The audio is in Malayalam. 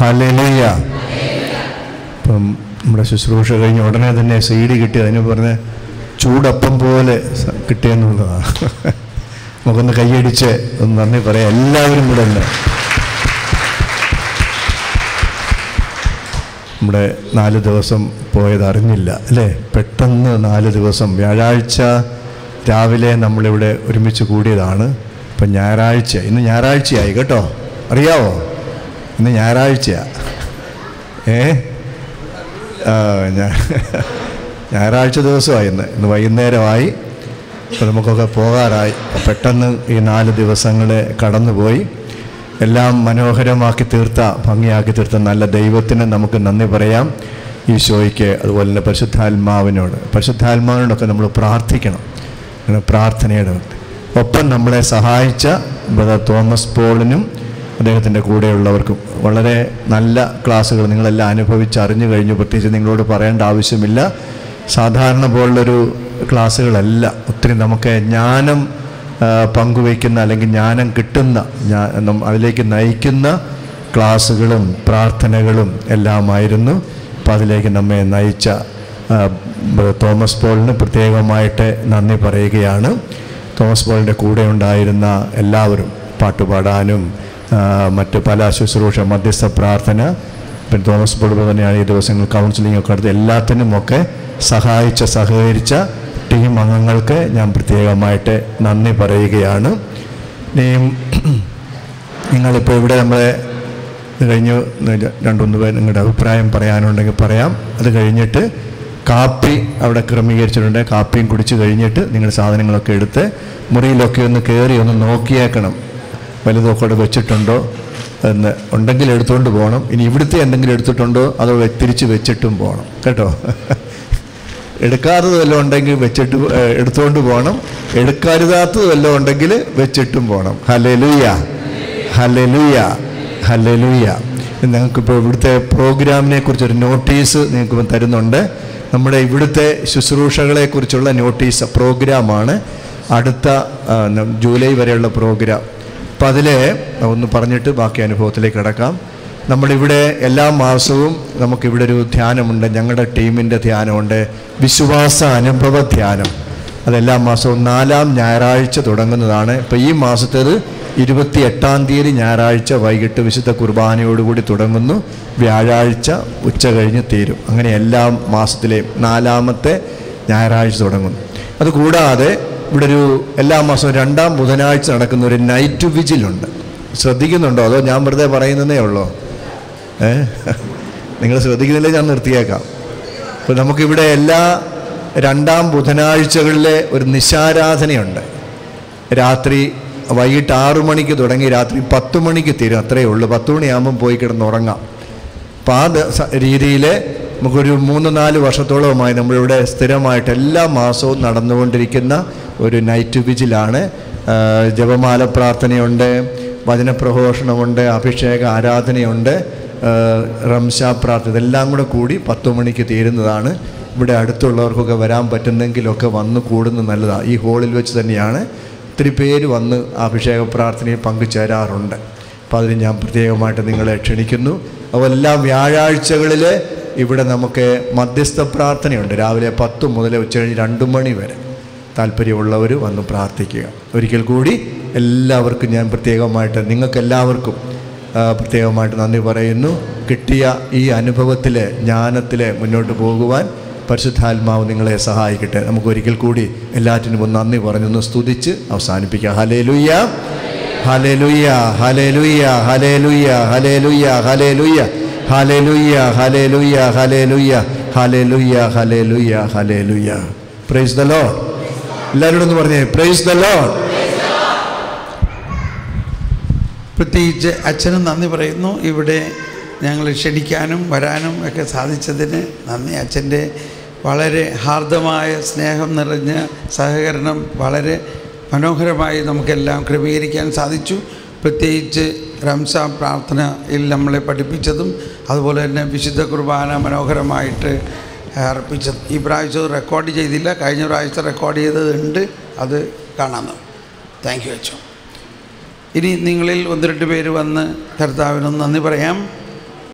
ഹല്ലേലൂയ. ഇപ്പം നമ്മുടെ ശുശ്രൂഷ കഴിഞ്ഞ് ഉടനെ തന്നെ CD കിട്ടി. അതിന് പറഞ്ഞ് ചൂടപ്പം പോലെ കിട്ടിയെന്നുള്ളതാണ്. നമുക്കൊന്ന് കൈയടിച്ച് ഒന്ന് നന്ദി പറയാം എല്ലാവരും കൂടെ തന്നെ. നമ്മുടെ 4 ദിവസം പോയത് അറിഞ്ഞില്ല അല്ലേ? പെട്ടെന്ന് 4 ദിവസം. വ്യാഴാഴ്ച രാവിലെ നമ്മളിവിടെ ഒരുമിച്ച് കൂടിയതാണ്. ഇപ്പം ഞായറാഴ്ച, ഇന്ന് ഞായറാഴ്ചയായി കേട്ടോ, അറിയാവോ? ഇന്ന് ഞായറാഴ്ചയാണ്. ഞായറാഴ്ച ദിവസമായി. ഇന്ന് വൈകുന്നേരമായി. അപ്പോൾ നമുക്കൊക്കെ പോകാറായി. പെട്ടെന്ന് ഈ 4 ദിവസങ്ങളെ കടന്നുപോയി. എല്ലാം മനോഹരമാക്കി തീർത്ത, ഭംഗിയാക്കി തീർത്ത നല്ല ദൈവത്തിന് നമുക്ക് നന്ദി പറയാം. ഈശോയ്ക്ക്, അതുപോലെ തന്നെ പരിശുദ്ധാത്മാവിനോടൊക്കെ നമ്മൾ പ്രാർത്ഥിക്കണം. പ്രാർത്ഥനയുടെ ഒപ്പം നമ്മളെ സഹായിച്ച ബ്രദർ തോമസ് പോളിനും അദ്ദേഹത്തിൻ്റെ കൂടെയുള്ളവർക്കും വളരെ നല്ല ക്ലാസ്സുകൾ നിങ്ങളെല്ലാം അനുഭവിച്ചറിഞ്ഞു കഴിഞ്ഞു. പ്രത്യേകിച്ച് നിങ്ങളോട് പറയേണ്ട ആവശ്യമില്ല. സാധാരണ പോലുള്ളൊരു ക്ലാസ്സുകളല്ല. ഒത്തിരി നമുക്ക് ജ്ഞാനം പങ്കുവയ്ക്കുന്ന, അല്ലെങ്കിൽ ജ്ഞാനം കിട്ടുന്ന, അതിലേക്ക് നയിക്കുന്ന ക്ലാസ്സുകളും പ്രാർത്ഥനകളും എല്ലാമായിരുന്നു. അപ്പോൾ അതിലേക്ക് നമ്മെ നയിച്ച തോമസ് പോളിന് പ്രത്യേകമായിട്ട് നന്ദി പറയുകയാണ്. തോമസ് പോളിൻ്റെ കൂടെ ഉണ്ടായിരുന്ന എല്ലാവരും, പാട്ടുപാടാനും മറ്റ് പല ശുശ്രൂഷ, മധ്യസ്ഥ പ്രാർത്ഥന, പിന്നെ തോമസ് പോൾ തന്നെയാണ് ഈ ദിവസങ്ങൾ കൗൺസിലിംഗ് ഒക്കെ അടുത്ത് എല്ലാത്തിനുമൊക്കെ സഹകരിച്ച ടീം അംഗങ്ങൾക്ക് ഞാൻ പ്രത്യേകമായിട്ട് നന്ദി പറയുകയാണ്. ഇനിയും നിങ്ങളിപ്പോൾ ഇവിടെ നമ്മളെ ഇത് കഴിഞ്ഞ് 2-3 പേർ നിങ്ങളുടെ അഭിപ്രായം പറയാനുണ്ടെങ്കിൽ പറയാം. അത് കഴിഞ്ഞിട്ട് കാപ്പി അവിടെ ക്രമീകരിച്ചിട്ടുണ്ട്. കാപ്പിയും കുടിച്ച് കഴിഞ്ഞിട്ട് നിങ്ങൾ സാധനങ്ങളൊക്കെ എടുത്ത് മുറിയിലൊക്കെ ഒന്ന് കയറി ഒന്ന് നോക്കിയേക്കണം. വലുതൊക്കെ അവിടെ വെച്ചിട്ടുണ്ടോ എന്ന് ഉണ്ടെങ്കിൽ എടുത്തുകൊണ്ട് പോകണം. ഇനി ഇവിടുത്തെ എന്തെങ്കിലും എടുത്തിട്ടുണ്ടോ അതോ തിരിച്ച് വെച്ചിട്ടും പോകണം കേട്ടോ. എടുക്കാത്തത് വല്ലതും ഉണ്ടെങ്കിൽ എടുത്തുകൊണ്ട് പോകണം. എടുക്കരുതാത്തത് വല്ലതും ഉണ്ടെങ്കിൽ വെച്ചിട്ടും പോകണം. Hallelujah, hallelujah, hallelujah. ഞങ്ങൾക്കിപ്പോൾ ഇവിടുത്തെ പ്രോഗ്രാമിനെ കുറിച്ചൊരു നോട്ടീസ് നിങ്ങൾക്ക് തരുന്നുണ്ട്. നമ്മുടെ ഇവിടുത്തെ ശുശ്രൂഷകളെക്കുറിച്ചുള്ള നോട്ടീസ് പ്രോഗ്രാമാണ്. അടുത്ത ജൂലൈ വരെയുള്ള പ്രോഗ്രാം. അപ്പം അതിൽ ഒന്ന് പറഞ്ഞിട്ട് ബാക്കി അനുഭവത്തിലേക്ക് കിടക്കാം. നമ്മളിവിടെ എല്ലാ മാസവും നമുക്കിവിടെ ഒരു ധ്യാനമുണ്ട്. ഞങ്ങളുടെ ടീമിൻ്റെ ധ്യാനമുണ്ട്, വിശ്വാസ അനുഭവ ധ്യാനം. അതെല്ലാ മാസവും 4-ാം ഞായറാഴ്ച തുടങ്ങുന്നതാണ്. ഇപ്പോൾ ഈ മാസത്തേത് 28-ാം തീയതി ഞായറാഴ്ച വൈകിട്ട് വിശുദ്ധ കുർബാനയോടുകൂടി തുടങ്ങുന്നു. വ്യാഴാഴ്ച ഉച്ച കഴിഞ്ഞ് തീരും. അങ്ങനെ എല്ലാ മാസത്തിലെയും 4-ാമത്തെ ഞായറാഴ്ച തുടങ്ങുന്നു. അതുകൂടാതെ ഇവിടെ ഒരു എല്ലാ മാസവും 2-ാം ബുധനാഴ്ച നടക്കുന്ന ഒരു നൈറ്റ് വിജിലുണ്ട്. ശ്രദ്ധിക്കുന്നുണ്ടോ അതോ ഞാൻ വെറുതെ പറയുന്നതേ ഉള്ളോ? നിങ്ങൾ ശ്രദ്ധിക്കുന്നില്ലേ? ഞാൻ നിർത്തിയേക്കാം. അപ്പോൾ നമുക്കിവിടെ എല്ലാ 2-ാം ബുധനാഴ്ചകളിലെ ഒരു നിശാരാധനയുണ്ട്. രാത്രി വൈകിട്ട് 6 മണിക്ക് തുടങ്ങി രാത്രി 10 മണിക്ക് തീരും. അത്രയേ ഉള്ളൂ. 10 മണിയാകുമ്പം പോയി കിടന്നുറങ്ങാം. അപ്പോൾ ആ രീതിയിൽ നമുക്കൊരു 3-4 വർഷത്തോളമായി നമ്മളിവിടെ സ്ഥിരമായിട്ട് എല്ലാ മാസവും നടന്നുകൊണ്ടിരിക്കുന്ന ഒരു നൈറ്റ് വിജിലാണ്. ജപമാല പ്രാർത്ഥനയുണ്ട്, വചനപ്രഘോഷണമുണ്ട്, അഭിഷേക ആരാധനയുണ്ട്, റംശാ പ്രാർത്ഥന, ഇതെല്ലാം കൂടെ കൂടി 10 മണിക്ക് തീരുന്നതാണ്. ഇവിടെ അടുത്തുള്ളവർക്കൊക്കെ വരാൻ പറ്റുന്നെങ്കിലൊക്കെ വന്ന് കൂടുന്നത് നല്ലതാണ്. ഈ ഹോളിൽ വെച്ച് തന്നെയാണ്. ഒത്തിരി പേര് വന്ന് അഭിഷേക പ്രാർത്ഥനയിൽ പങ്കുചേരാറുണ്ട്. അപ്പോൾ അതിന് ഞാൻ പ്രത്യേകമായിട്ട് നിങ്ങളെ ക്ഷണിക്കുന്നു. അപ്പോൾ എല്ലാ വ്യാഴാഴ്ചകളിൽ ഇവിടെ നമുക്ക് മധ്യസ്ഥ പ്രാർത്ഥനയുണ്ട്. രാവിലെ 10 മുതൽ ഉച്ചകഴിഞ്ഞ് 2 മണി വരെ. താല്പര്യമുള്ളവർ വന്ന് പ്രാർത്ഥിക്കുക. ഒരിക്കൽ കൂടി എല്ലാവർക്കും ഞാൻ പ്രത്യേകമായിട്ട് നിങ്ങൾക്കെല്ലാവർക്കും പ്രത്യേകമായിട്ട് നന്ദി പറയുന്നു. കിട്ടിയ ഈ അനുഭവത്തിൽ, ജ്ഞാനത്തിൽ മുന്നോട്ട് പോകുവാൻ പരിശുദ്ധാത്മാവ് നിങ്ങളെ സഹായിക്കട്ടെ. നമുക്കൊരിക്കൽ കൂടി എല്ലാറ്റിനും ഒന്ന് നന്ദി പറഞ്ഞൊന്ന് സ്തുതിച്ച് അവസാനിപ്പിക്കാം. Hallelujah, hallelujah, hallelujah, hallelujah, hallelujah, hallelujah, hallelujah, hallelujah, hallelujah, hallelujah, hallelujah, hallelujah. Praise the Lord. എല്ലാവരോടും ഒന്ന് പറഞ്ഞേ പ്രൈസ് ദ ലോർഡ്. പ്രത്യേകിച്ച് അച്ഛനും നന്ദി പറയുന്നു. ഇവിടെ ഞങ്ങൾ ക്ഷണിക്കാനും വരാനും ഒക്കെ സാധിച്ചതിന് നന്ദി. അച്ഛൻ്റെ വളരെ ഹാർദമായ സ്നേഹം നിറഞ്ഞ സഹകരണം വളരെ മനോഹരമായി നമുക്കെല്ലാം ക്രമീകരിക്കാൻ സാധിച്ചു. പ്രത്യേകിച്ച് റംസാൻ പ്രാർത്ഥനയിൽ നമ്മളെ പഠിപ്പിച്ചതും അതുപോലെ തന്നെ വിശുദ്ധ കുർബാന മനോഹരമായിട്ട് അർപ്പിച്ചത്. ഈ പ്രാവശ്യം റെക്കോർഡ് ചെയ്തില്ല, കഴിഞ്ഞ പ്രാവശ്യത്തെ റെക്കോർഡ് ചെയ്തതുണ്ട്, അത് കാണാമെന്ന്. താങ്ക് യു അച്ഛൻ. ഇനി നിങ്ങളിൽ 1-2 പേര് വന്ന് കർത്താവിനൊന്ന് നന്ദി പറയാം.